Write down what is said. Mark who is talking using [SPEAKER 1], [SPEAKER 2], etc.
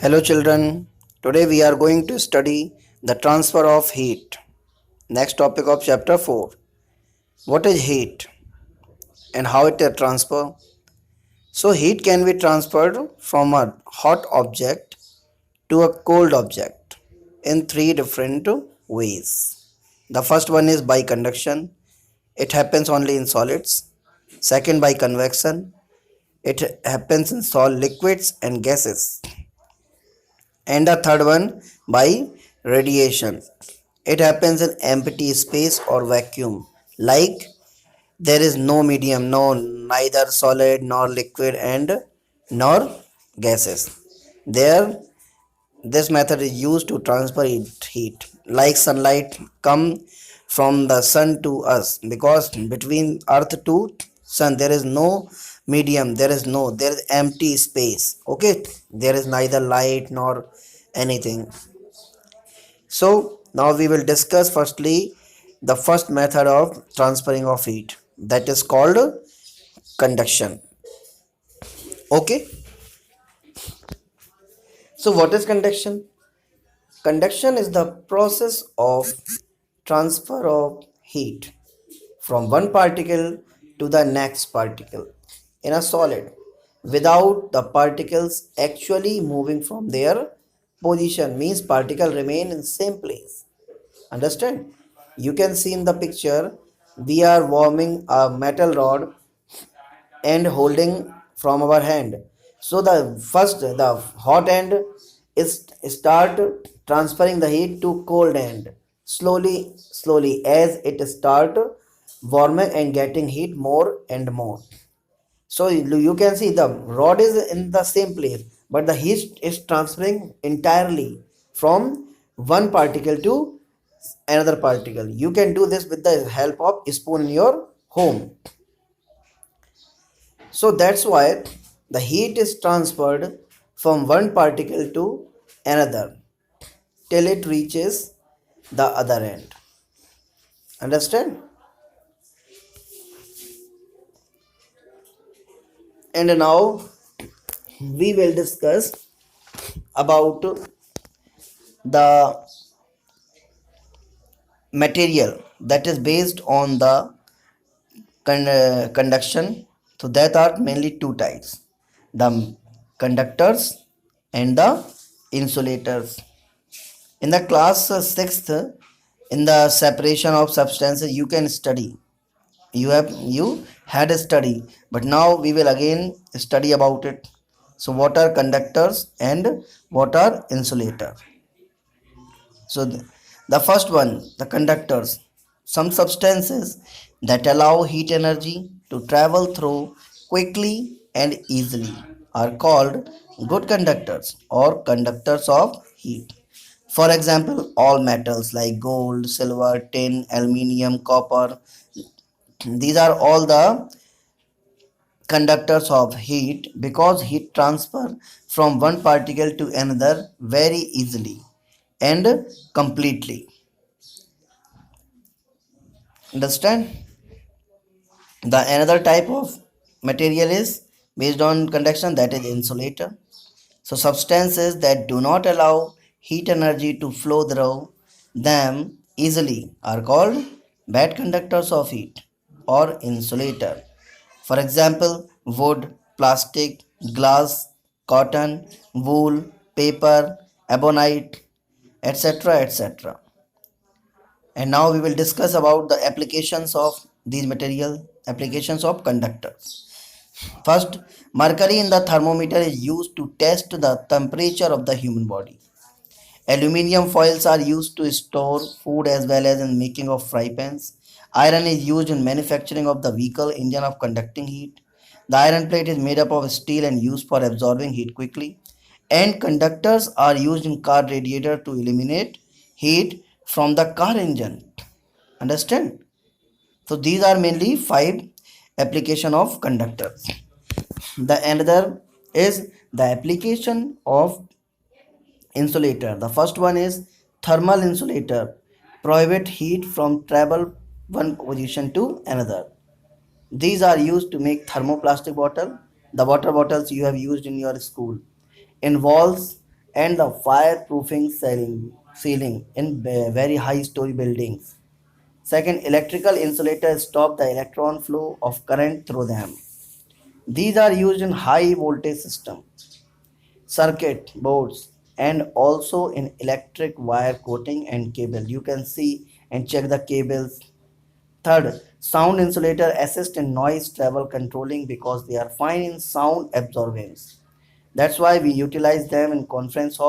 [SPEAKER 1] Hello children, today we are going to study the transfer of heat. Next topic of chapter 4. What is heat and how it is transferred? So heat can be transferred from a hot object to a cold object in three different ways. The first one is by conduction. It happens only in solids. Second, by convection. It happens in solid liquids and gases. And the third one by radiation. It happens in empty space or vacuum, like there is no medium, no, neither solid nor liquid and nor gases there. This method is used to transfer heat, like sunlight come from the sun to us, because between earth to sun there is no medium, there is empty space. Okay, there is neither light nor anything. So now we will discuss firstly the first method of transferring of heat, that is called conduction. Okay, so what is conduction? Conduction is the process of transfer of heat from one particle to the next particle in a solid without the particles actually moving from their position, means particle remain in same place. Understand? You can see in the picture we are warming a metal rod and holding from our hand. So the first, the hot end is start transferring the heat to cold end, slowly as it start warming and getting heat more and more. So you can see the rod is in the same place, but the heat is transferring entirely from one particle to another particle. You can do this with the help of spoon in your home. So that's why the heat is transferred from one particle to another till it reaches the other end. Understand? And now we will discuss about the material that is based on the conduction. So that are mainly two types: the conductors and the insulators. In the class 6th, in the separation of substances, you can study. You had a study, but now we will again study about it. So what are conductors and what are insulator? So the first one, the conductors, some substances that allow heat energy to travel through quickly and easily are called good conductors or conductors of heat. For example, all metals like gold, silver, tin, aluminium, copper, these are all the conductors of heat because heat transfer from one particle to another very easily and completely. Understand? The another type of material is based on conduction, that is insulator. So substances that do not allow heat energy to flow through them easily are called bad conductors of heat or insulator. For example, wood, plastic, glass, cotton, wool, paper, ebonite, etc. etc. And now we will discuss about the applications of these material, applications of conductors. First, mercury in the thermometer is used to test the temperature of the human body. Aluminium foils are used to store food as well as in making of fry pans. Iron is used in manufacturing of the vehicle engine of conducting heat. The iron plate is made up of steel and used for absorbing heat quickly. And conductors are used in car radiator to eliminate heat from the car engine. Understand? So these are mainly five application of conductors. The another is the application of insulator. The first one is thermal insulator, prohibit heat from travel one position to another. These are used to make thermoplastic bottle, the water bottles you have used in your school, in walls and the fireproofing ceiling in very high story buildings. Second, electrical insulators stop the electron flow of current through them. These are used in high voltage system, circuit boards, and also in electric wire coating and cable. You can see and check the cables. Third, sound insulator assist in noise travel controlling because they are fine in sound absorbance. That's why we utilize them in conference hall